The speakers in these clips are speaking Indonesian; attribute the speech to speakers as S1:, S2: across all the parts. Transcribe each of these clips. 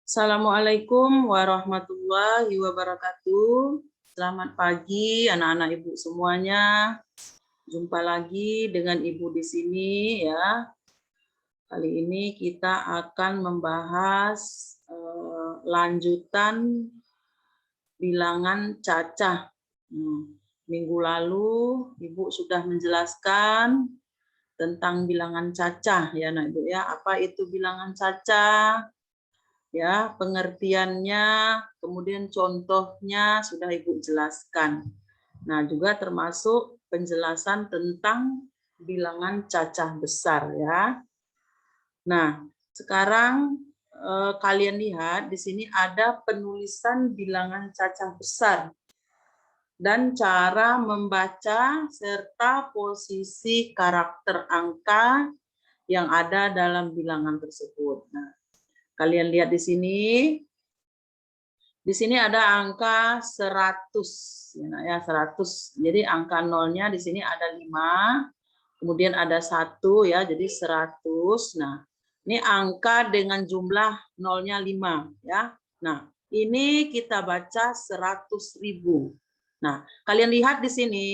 S1: Assalamualaikum warahmatullahi wabarakatuh. Selamat pagi anak-anak Ibu semuanya. Jumpa lagi dengan Ibu di sini ya. Kali ini kita akan membahas lanjutan bilangan cacah. Minggu lalu Ibu sudah menjelaskan tentang bilangan cacah ya anak Ibu ya. Apa itu bilangan cacah? Ya, pengertiannya, kemudian contohnya sudah Ibu jelaskan. Nah, juga termasuk penjelasan tentang bilangan cacah besar ya. Nah, sekarang kalian lihat di sini ada penulisan bilangan cacah besar dan cara membaca serta posisi karakter angka yang ada dalam bilangan tersebut. Nah, kalian lihat di sini. Di sini ada angka 100 ya, 100. Jadi angka nolnya di sini ada 5, kemudian ada 1 ya, jadi 100. Nah, ini angka dengan jumlah nolnya 5 ya. Nah, ini kita baca 100.000. Nah, kalian lihat di sini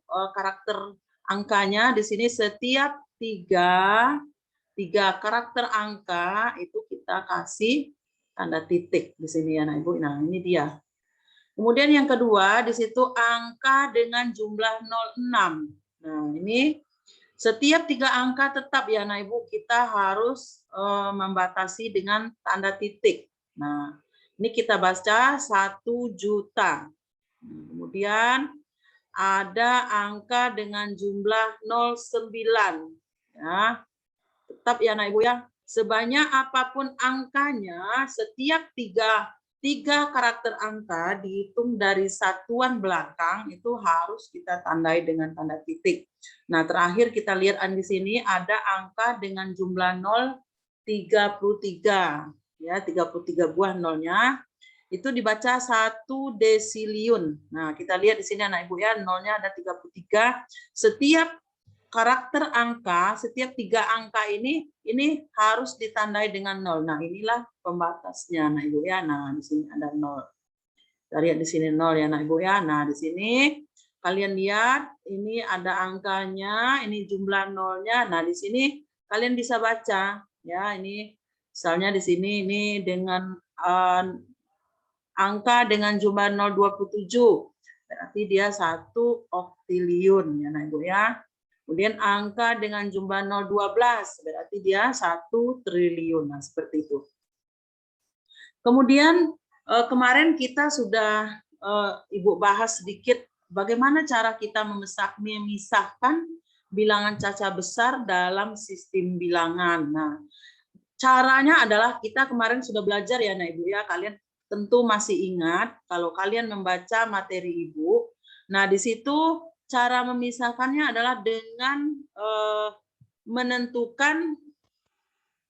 S1: karakter angkanya di sini setiap tiga karakter angka itu kita kasih tanda titik di sini ya, Nah Ibu. Nah, ini dia. Kemudian yang kedua, di situ angka dengan jumlah 06. Nah, ini setiap 3 angka tetap ya, Nah Ibu, kita harus membatasi dengan tanda titik. Nah, ini kita baca 1 juta. Kemudian ada angka dengan jumlah 09. Ya, tetap ya, Nah Ibu ya. Sebanyak apapun angkanya, setiap tiga karakter angka dihitung dari satuan belakang itu harus kita tandai dengan tanda titik. Nah, terakhir kita lihat di sini ada angka dengan jumlah 0 33 ya, 33 buah nolnya. Itu dibaca 1 desiliun. Nah, kita lihat di sini anak Ibu ya, nolnya ada 33. Setiap karakter angka, setiap 3 angka ini harus ditandai dengan 0. Nah, inilah pembatasnya, Nah Ibu ya. Nah, di sini ada 0. Kita lihat di sini 0 ya, Nah Ibu ya. Nah, di sini kalian lihat ini ada angkanya, ini jumlah nolnya. Nah, di sini kalian bisa baca ya, ini misalnya di sini ini dengan angka dengan jumlah 027. Berarti dia 1 oktiliun ya, Nah Ibu ya. Kemudian angka dengan jumlah 012, berarti dia 1 triliun. Nah, seperti itu. Kemudian kemarin kita sudah Ibu bahas sedikit bagaimana cara kita memisahkan bilangan cacah besar dalam sistem bilangan. Nah, caranya adalah kita kemarin sudah belajar ya, Nah Ibu ya, kalian tentu masih ingat kalau kalian membaca materi Ibu. Nah, di situ cara memisahkannya adalah dengan menentukan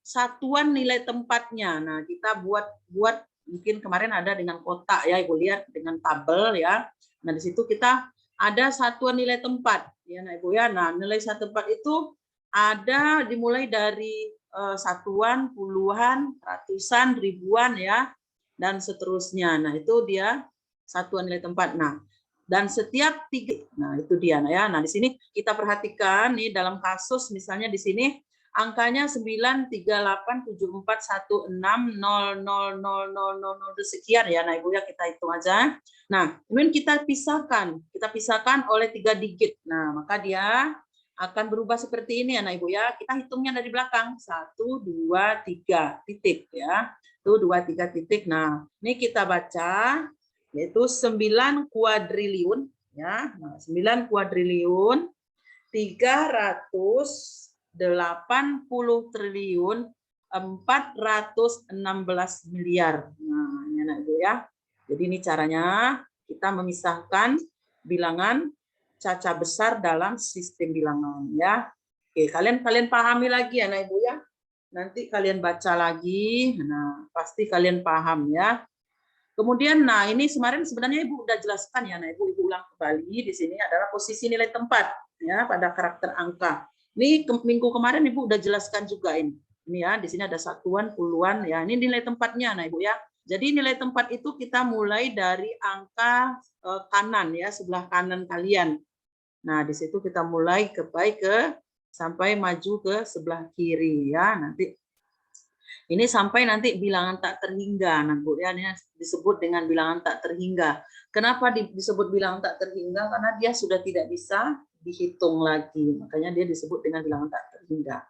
S1: satuan nilai tempatnya. Nah, kita buat mungkin kemarin ada dengan kotak ya, Ibu lihat dengan tabel ya. Nah, di situ kita ada satuan nilai tempat ya, Nah Ibu ya. Nah, nilai satu tempat itu ada dimulai dari satuan, puluhan, ratusan, ribuan ya, dan seterusnya. Nah, itu dia satuan nilai tempat. Nah, dan setiap nah itu dia ya. Nah, di sini kita perhatikan nih dalam kasus misalnya di sini angkanya 9387416000000 sekian ya. Nah, Ibu ya, kita hitung aja. Nah, kemudian kita pisahkan oleh 3 digit. Nah, maka dia akan berubah seperti ini ya, Nah Ibu ya. Kita hitungnya dari belakang 1 2 3 titik ya. 1 2 3 titik. Nah, ini kita baca yaitu 9 kuadriliun ya. Nah, 9 kuadriliun 380 triliun 416 miliar. Nah, ini Anak Ibu ya. Jadi ini caranya kita memisahkan bilangan cacah besar dalam sistem bilangan ya. Oke, kalian pahami lagi ya, Anak Ibu ya. Nanti kalian baca lagi. Nah, pasti kalian paham ya. Kemudian, nah ini kemarin sebenarnya Ibu udah jelaskan ya, Nah Ibu ulang kembali di sini adalah posisi nilai tempat ya pada karakter angka. Ini minggu kemarin Ibu udah jelaskan juga ini. Ini ya, di sini ada satuan, puluhan ya. Ini nilai tempatnya, nah Ibu ya. Jadi nilai tempat itu kita mulai dari angka kanan ya, sebelah kanan kalian. Nah, di situ kita mulai sampai maju ke sebelah kiri ya. Nanti ini sampai nanti bilangan tak terhingga. Nah, Bu ya, ini disebut dengan bilangan tak terhingga. Kenapa disebut bilangan tak terhingga? Karena dia sudah tidak bisa dihitung lagi. Makanya dia disebut dengan bilangan tak terhingga.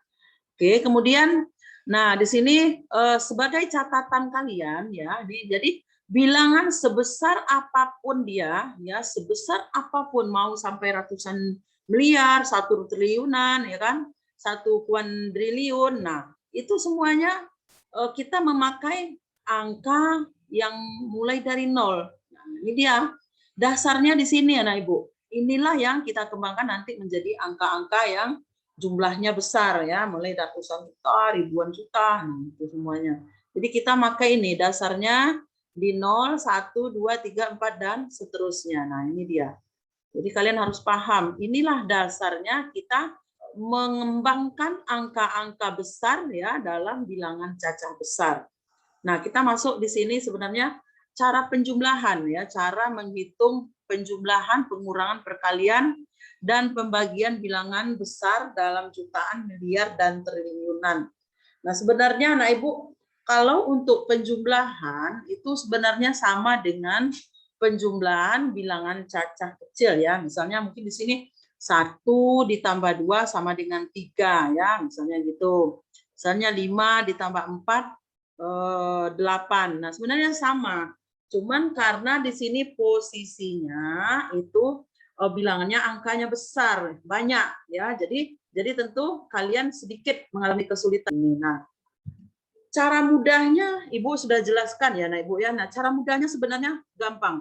S1: Oke, kemudian nah di sini sebagai catatan kalian ya, jadi bilangan sebesar apapun dia ya, sebesar apapun mau sampai ratusan miliar, 1 triliunan ya kan, 1 kuadriliun. Nah, itu semuanya kita memakai angka yang mulai dari 0. Nah, ini dia dasarnya di sini ya, Ibu. Inilah yang kita kembangkan nanti menjadi angka-angka yang jumlahnya besar ya, mulai ratusan juta, ribuan juta, nah, itu semuanya. Jadi kita pakai ini dasarnya di 0, 1, 2, 3, 4 dan seterusnya. Nah, ini dia. Jadi kalian harus paham, inilah dasarnya kita mengembangkan angka-angka besar ya dalam bilangan cacah besar. Nah, kita masuk di sini sebenarnya cara penjumlahan ya, cara menghitung penjumlahan, pengurangan, perkalian dan pembagian bilangan besar dalam jutaan, miliar dan triliunan. Nah, sebenarnya anak Ibu, kalau untuk penjumlahan itu sebenarnya sama dengan penjumlahan bilangan cacah kecil ya. Misalnya mungkin di sini 1 ditambah 2 sama dengan 3 ya, misalnya gitu. Misalnya 5 ditambah 4 8. Nah, sebenarnya sama. Cuman karena di sini posisinya itu bilangannya angkanya besar, banyak ya. Jadi tentu kalian sedikit mengalami kesulitan ini. Nah, cara mudahnya Ibu sudah jelaskan ya, nah Ibu ya. Nah, cara mudahnya sebenarnya gampang.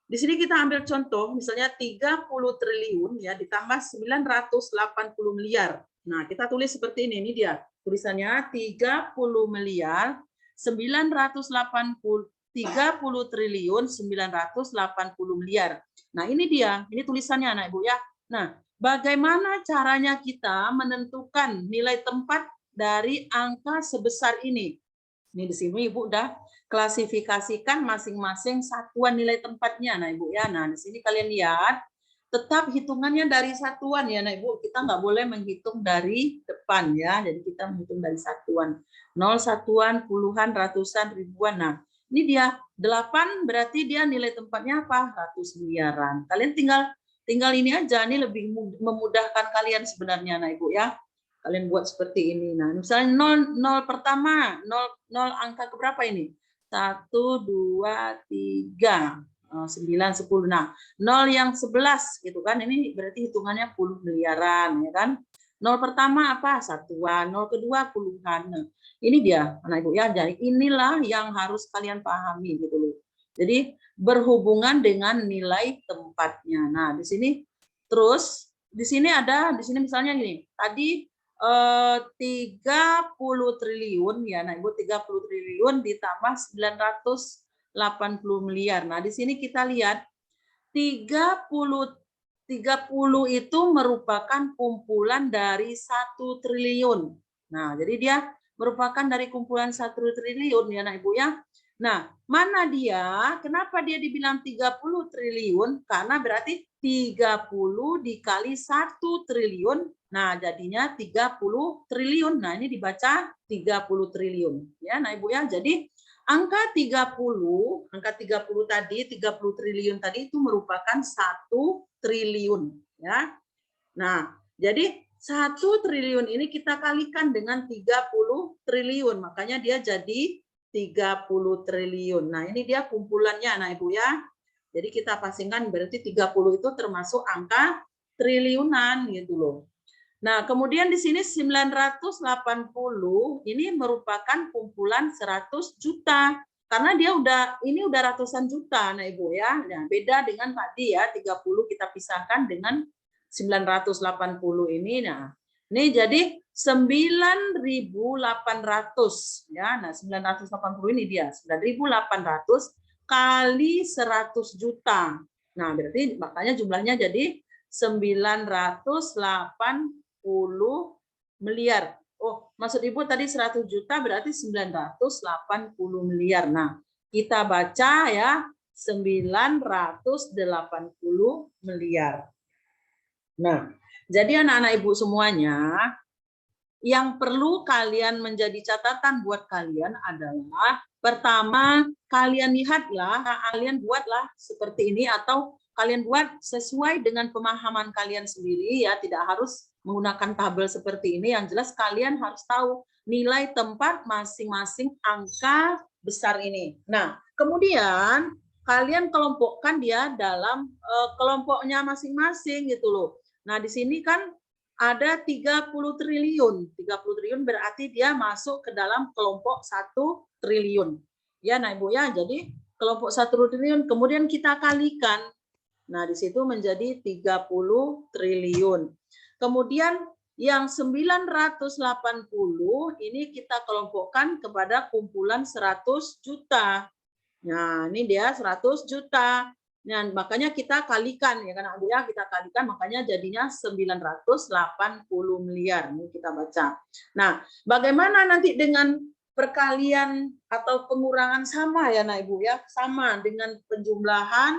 S1: Di sini kita ambil contoh, misalnya 30 triliun ya ditambah 980 miliar. Nah, kita tulis seperti ini dia. Tulisannya 30 miliar 980 30 triliun 980 miliar. Nah, ini dia. Ini tulisannya anak Ibu ya. Nah, bagaimana caranya kita menentukan nilai tempat dari angka sebesar ini? Ini di sini Ibu udah klasifikasikan masing-masing satuan nilai tempatnya. Nah, Ibu ya. Nah, di sini kalian lihat tetap hitungannya dari satuan ya, nah Ibu. Kita nggak boleh menghitung dari depan ya. Jadi kita menghitung dari satuan. 0, satuan, puluhan, ratusan, ribuan. Nah, ini dia 8 berarti dia nilai tempatnya apa? Ratus miliaran. Kalian tinggal ini aja, ini lebih memudahkan kalian sebenarnya nah Ibu ya. Kalian buat seperti ini. Nah, misalnya 0 pertama, 0 angka keberapa ini? 1, 2, 3, 9, 10. Nah, 0 yang 11 gitu kan. Ini berarti hitungannya puluh miliaran ya kan. 0 pertama apa? Satuan, 0 kedua puluhan. Nah, ini dia, anak Ibu ya. Jadi inilah yang harus kalian pahami gitu loh. Jadi berhubungan dengan nilai tempatnya. Nah, di sini terus di sini misalnya gini. Tadi 30 triliun ya, nah Ibu 30 triliun ditambah 980 miliar. Nah, di sini kita lihat 30 itu merupakan kumpulan dari 1 triliun. Nah, jadi dia merupakan dari kumpulan 1 triliun ya, nah Ibu ya. Nah, mana dia? Kenapa dia dibilang 30 triliun? Karena berarti 30 dikali 1 triliun. Nah, jadinya 30 triliun. Nah, ini dibaca 30 triliun. Ya, nah Ibu ya. Jadi angka 30 tadi, 30 triliun tadi itu merupakan 1 triliun ya. Nah, jadi 1 triliun ini kita kalikan dengan 30 triliun. Makanya dia jadi 30 triliun. Nah, ini dia kumpulannya nah Ibu ya. Jadi kita pasangkan berarti 30 itu termasuk angka triliunan gitu loh. Nah, kemudian di sini 980 ini merupakan kumpulan 100 juta. Karena dia ini udah ratusan juta, nah Ibu ya. Nah, beda dengan tadi ya, 30 kita pisahkan dengan 980 ini. Nah, ini jadi 9.800 ya. Nah, 980 ini dia, 9.800 kali 100 juta. Nah, berarti makanya jumlahnya jadi 980 miliar. Oh, maksud Ibu tadi 100 juta berarti 980 miliar. Nah, kita baca ya 980 miliar. Nah, jadi anak-anak Ibu semuanya, yang perlu kalian menjadi catatan buat kalian adalah pertama, kalian lihatlah, kalian buatlah seperti ini atau kalian buat sesuai dengan pemahaman kalian sendiri ya, tidak harus menggunakan tabel seperti ini. Yang jelas kalian harus tahu nilai tempat masing-masing angka besar ini. Nah, kemudian kalian kelompokkan dia dalam kelompoknya masing-masing gitu loh. Nah, di sini kan ada 30 triliun. 30 triliun berarti dia masuk ke dalam kelompok 1 triliun. Ya, nah Ibu ya. Jadi kelompok 1 triliun kemudian kita kalikan. Nah, di situ menjadi 30 triliun. Kemudian yang 980 ini kita kelompokkan kepada kumpulan 100 juta. Nah, ini dia 100 juta. Nah, makanya kita kalikan ya kan ya, kita kalikan makanya jadinya 980 miliar. Ini kita baca. Nah, bagaimana nanti dengan perkalian atau pengurangan sama ya Nah Ibu ya? Sama dengan penjumlahan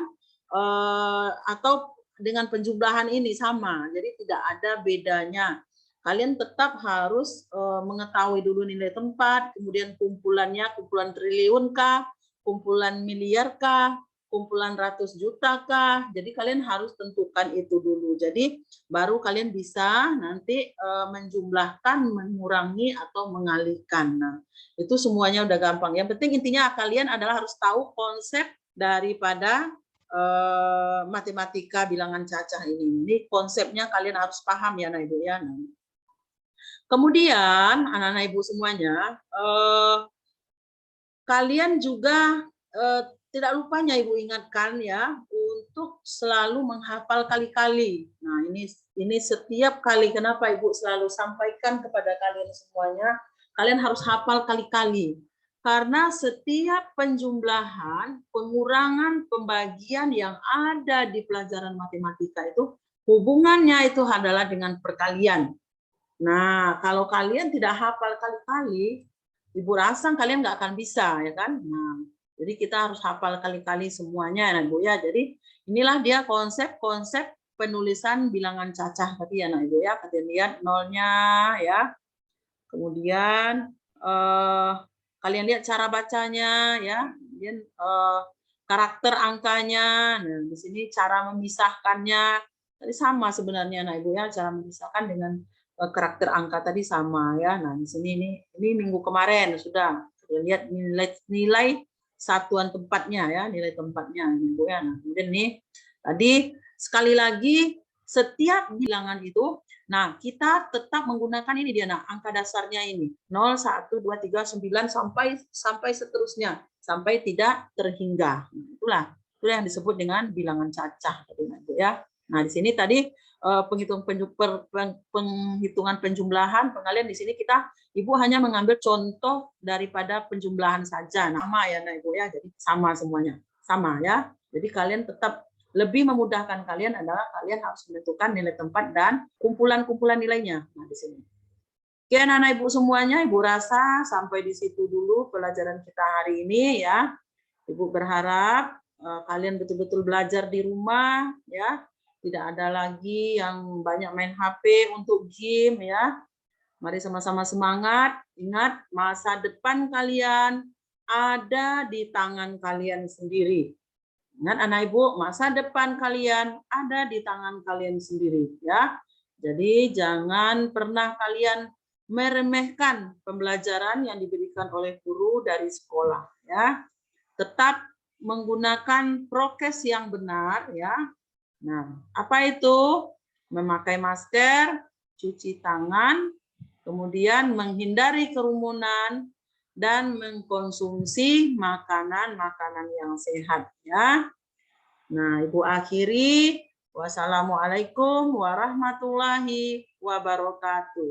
S1: atau dengan penjumlahan ini sama. Jadi tidak ada bedanya. Kalian tetap harus mengetahui dulu nilai tempat, kemudian kumpulannya, kumpulan triliun kah, kumpulan miliar kah, kumpulan ratus juta kah. Jadi kalian harus tentukan itu dulu. Jadi baru kalian bisa nanti menjumlahkan, mengurangi atau mengalihkan. Nah, itu semuanya udah gampang. Yang penting intinya kalian adalah harus tahu konsep daripada matematika bilangan cacah ini. Ini konsepnya kalian harus paham ya, Nah Ibu ya. Nah. Kemudian anak-anak Ibu semuanya, kalian juga tidak lupanya Ibu ingatkan ya untuk selalu menghafal kali-kali. Nah, ini setiap kali kenapa Ibu selalu sampaikan kepada kalian semuanya, kalian harus hafal kali-kali. Karena setiap penjumlahan, pengurangan, pembagian yang ada di pelajaran matematika itu hubungannya itu adalah dengan perkalian. Nah, kalau kalian tidak hafal kali-kali, Ibu rasa kalian nggak akan bisa, ya kan? Nah, jadi kita harus hafal kali-kali semuanya, nah Ibu ya. Jadi inilah dia konsep-konsep penulisan bilangan cacah tadi ya, nah Ibu ya. Kalian lihat nolnya ya. Kemudian kalian lihat cara bacanya ya. Kemudian karakter angkanya. Nah, di sini cara memisahkannya. Tadi sama sebenarnya, nah Ibu ya, cara memisahkan dengan karakter angka tadi sama ya. Nah, di sini ini minggu kemarin sudah kalian lihat nilai satuan tempatnya ya, nilai tempatnya Ibu ya. Nah, kemudian nih tadi sekali lagi setiap bilangan itu, nah kita tetap menggunakan ini dia, nah angka dasarnya ini 0, 1, 2, 3, 9 sampai seterusnya, sampai tidak terhingga. Itulah yang disebut dengan bilangan cacah tadi Ibu ya. Nah, di sini tadi penghitungan penjumlahan, pengalian di sini kita Ibu hanya mengambil contoh daripada penjumlahan saja. Sama ya Nah Ibu ya, jadi sama semuanya. Sama ya. Jadi kalian tetap lebih memudahkan kalian adalah kalian harus menentukan nilai tempat dan kumpulan-kumpulan nilainya. Nah, di sini. Oke, anak-anak Ibu semuanya, Ibu rasa sampai di situ dulu pelajaran kita hari ini ya. Ibu berharap kalian betul-betul belajar di rumah ya. Tidak ada lagi yang banyak main HP untuk game ya. Mari sama-sama semangat. Ingat, masa depan kalian ada di tangan kalian sendiri. Ingat anak Ibu, masa depan kalian ada di tangan kalian sendiri ya. Jadi jangan pernah kalian meremehkan pembelajaran yang diberikan oleh guru dari sekolah ya. Tetap menggunakan prokes yang benar ya. Nah, apa itu? Memakai masker, cuci tangan, kemudian menghindari kerumunan, dan mengkonsumsi makanan-makanan yang sehat ya. Nah, Ibu akhiri. Wassalamualaikum warahmatullahi wabarakatuh.